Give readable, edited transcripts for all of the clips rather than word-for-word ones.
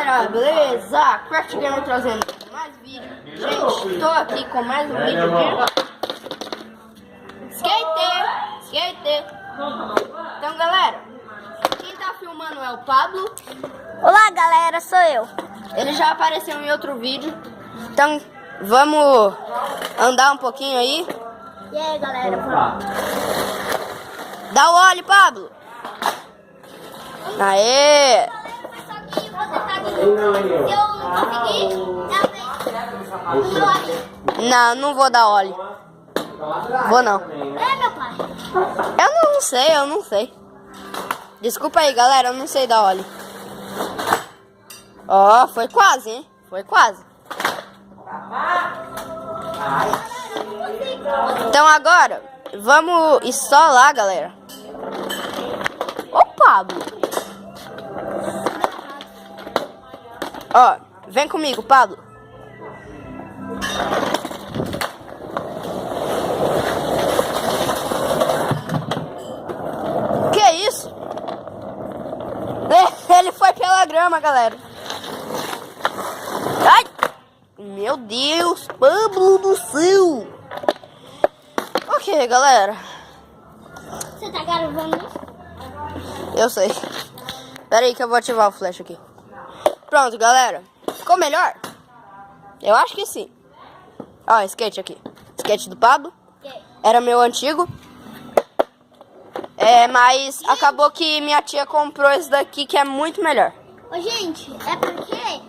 galera, beleza? Craft Gamer trazendo mais vídeo. Gente, tô aqui com mais um vídeo de skate. Então galera, quem tá filmando é o Pablo. Olá galera, sou eu. Ele já apareceu em outro vídeo. Então vamos andar um pouquinho aí. E aí galera, vamos. Dá o óleo, Pablo. Aê! Não vou dar óleo. Vou não. É, meu pai. Eu não sei. Desculpa aí, galera, eu não sei dar óleo. Ó, foi quase, hein? Foi quase. Então agora, vamos estolar, galera. Ô, Pablo. Ó, vem comigo, Pablo. Que isso? Ele foi pela grama, galera. Ai! Meu Deus, Pablo do céu. Ok, galera. Você tá gravando isso? Eu sei. Pera aí que eu vou ativar o flash aqui. Pronto, galera. Ficou melhor? Eu acho que sim. Ó, skate aqui. Skate do Pablo. Era meu antigo. Mas acabou que minha tia comprou esse daqui que é muito melhor. Ô, gente, é porque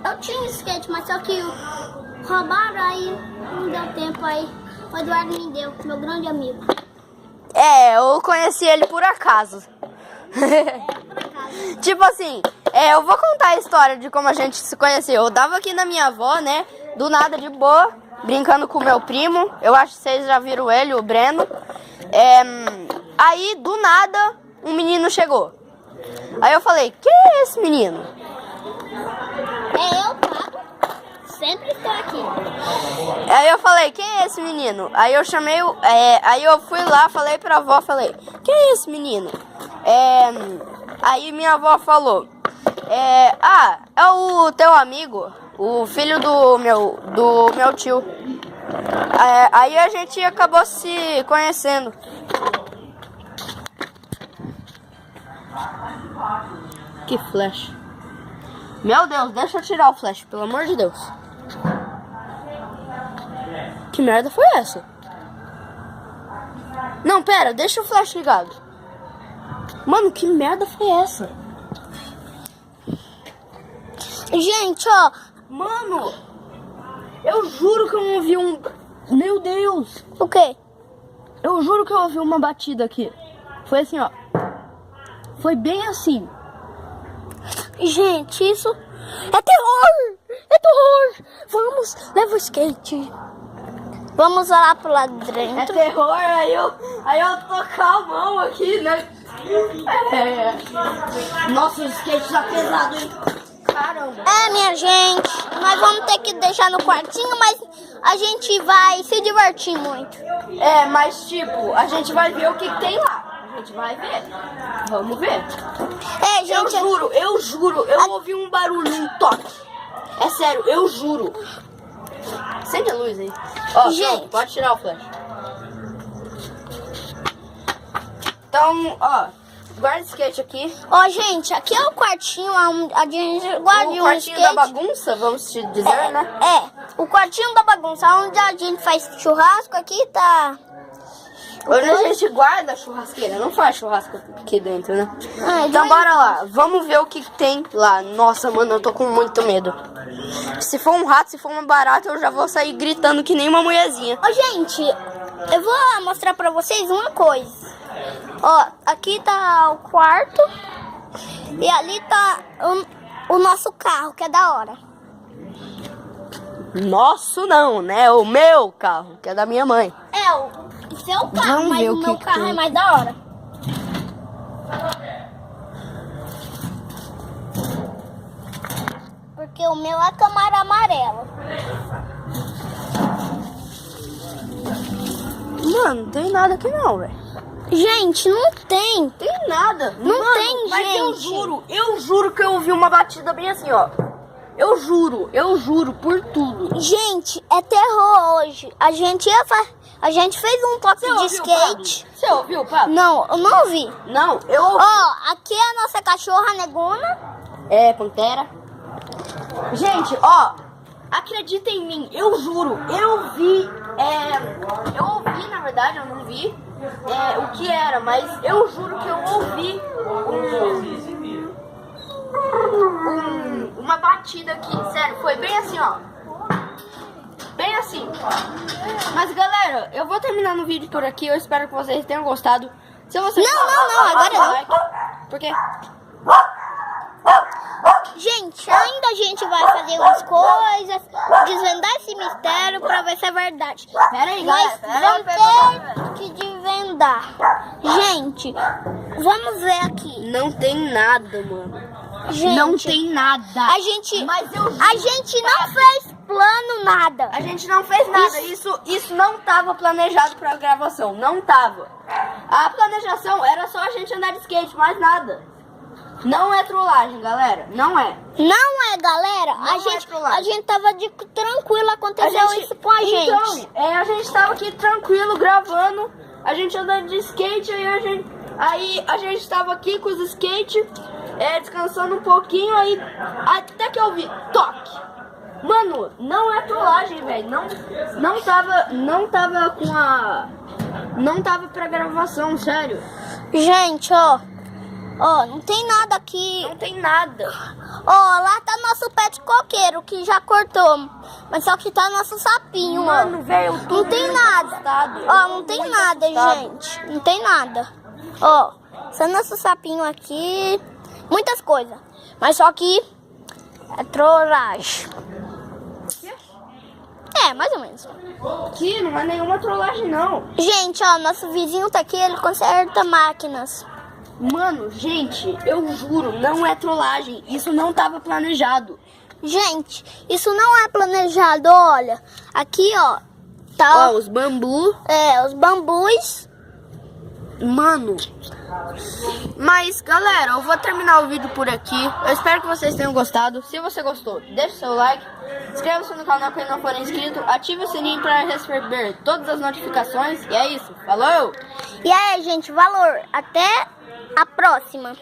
eu tinha um skate, mas só que roubaram aí, não deu tempo aí. O Eduardo me deu, meu grande amigo. Eu conheci ele por acaso. Por acaso. Tipo assim, eu vou contar a história de como a gente se conheceu. Eu tava aqui na minha avó, né? Do nada, de boa, brincando com o meu primo. Eu acho que vocês já viram ele, o Breno. Aí, do nada, um menino chegou. Aí eu falei, quem é esse menino? É eu, Pablo. Sempre estou aqui. Aí eu falei, quem é esse menino? Aí eu chamei, aí eu fui lá, falei pra avó, falei, quem é esse menino? Aí minha avó falou, é o teu amigo, o filho do meu tio. Aí a gente acabou se conhecendo. Que flash. Meu Deus, deixa eu tirar o flash, pelo amor de Deus. Que merda foi essa? Não, pera, deixa o flash ligado. Mano, que merda foi essa? Gente, ó. Mano, eu juro que eu não ouvi um... Meu Deus. O quê? Eu juro que eu ouvi uma batida aqui. Foi assim, ó. Foi bem assim. Gente, isso é terror! É terror! Vamos, leva o skate. Vamos lá pro lado de dentro. É terror, aí eu tocar a mão aqui, né? Nossa, o skate tá pesado, hein? Caramba. Minha gente, nós vamos ter que deixar no quartinho, mas a gente vai se divertir muito. Mas tipo, a gente vai ver o que tem lá. A gente vai ver. Vamos ver. Gente, Eu juro, eu ouvi um barulho, um toque. É sério, eu juro. Acende a luz aí. Ó, gente, pronto, pode tirar o flash. Então, ó, guarda o skate aqui. Ó, gente, aqui é o quartinho onde a gente guarda O quartinho da bagunça, vamos te dizer, né? O quartinho da bagunça, onde a gente faz churrasco. Aqui tá... Onde a gente guarda a churrasqueira, não faz churrasco aqui dentro, né? Então então bora lá, vamos ver o que tem lá. Nossa, mano, eu tô com muito medo. Se for um rato, se for uma barata, eu já vou sair gritando que nem uma mulherzinha. Ó, gente, eu vou mostrar pra vocês uma coisa. Ó, aqui tá o quarto e ali tá o nosso carro, que é da hora. Nosso não, né? O meu carro, que é da minha mãe. O seu carro, Vamos mas ver o o meu que carro tem. é mais da hora. Porque o meu é a Camaro amarela. Mano, não tem nada aqui não, velho. Gente, não tem. Tem nada. Não Mano, tem, mas gente. eu juro que eu ouvi uma batida bem assim, ó. Eu juro por tudo. Gente, é terror hoje. A gente fez um toque de ouviu, skate. Pablo? Você ouviu, Pablo? Não, eu não ouvi. Não, eu ouvi. Ó, aqui é a nossa cachorra negona. É, Pantera. Gente, ó, acredita em mim, eu juro, eu ouvi, na verdade, eu não vi o que era, mas eu juro que eu ouvi uma batida aqui, sério, foi bem assim, ó. Bem assim. Mas galera, eu vou terminando o vídeo por aqui, eu espero que vocês tenham gostado. Se vocês Não, agora não. like, por quê? Gente, ainda a gente vai fazer umas coisas, desvendar esse mistério pra ver se é verdade. Pera aí, Mas galera, vamos ter que desvendar. Gente, vamos ver aqui. Não tem nada, mano. Gente, Não tem nada. A gente, Mas eu juro, a gente não fez plano nada. A gente não fez nada. Isso não tava planejado pra gravação. Não tava. A planejação era só a gente andar de skate, mais nada. Não é trollagem, galera. Não é. Não é, galera? Não é trollagem. A gente tava tranquilo, aconteceu isso com a gente. Então, a gente tava aqui tranquilo gravando. A gente andando de skate, aí a gente tava aqui com os skate, descansando um pouquinho, aí até que eu vi toque. Mano, não é trollagem, velho. Não tava com a. Não tava pra gravação, sério. Gente, ó, não tem nada aqui. Não tem nada. Ó, lá tá nosso pet coqueiro que já cortou. Mas só que tá nosso sapinho, Mano, velho, Não tem nada. Ó, não tem nada, gente. Não tem nada. Ó, só nosso sapinho aqui. Muitas coisas. Mas só que é trollagem. Mais ou menos. Aqui não é nenhuma trollagem, não. Gente, ó, nosso vizinho tá aqui, ele conserta máquinas. Mano, gente, eu juro, não é trollagem. Isso não tava planejado. Gente, isso não é planejado, olha. Aqui, ó, tá... Ó, os bambu. os bambus. Mano. Mas, galera, eu vou terminar o vídeo por aqui. Eu espero que vocês tenham gostado. Se você gostou, deixe seu like. Inscreva-se no canal quem não for inscrito. Ative o sininho para receber todas as notificações. E é isso. Falou! E aí, gente, valor. Até a próxima.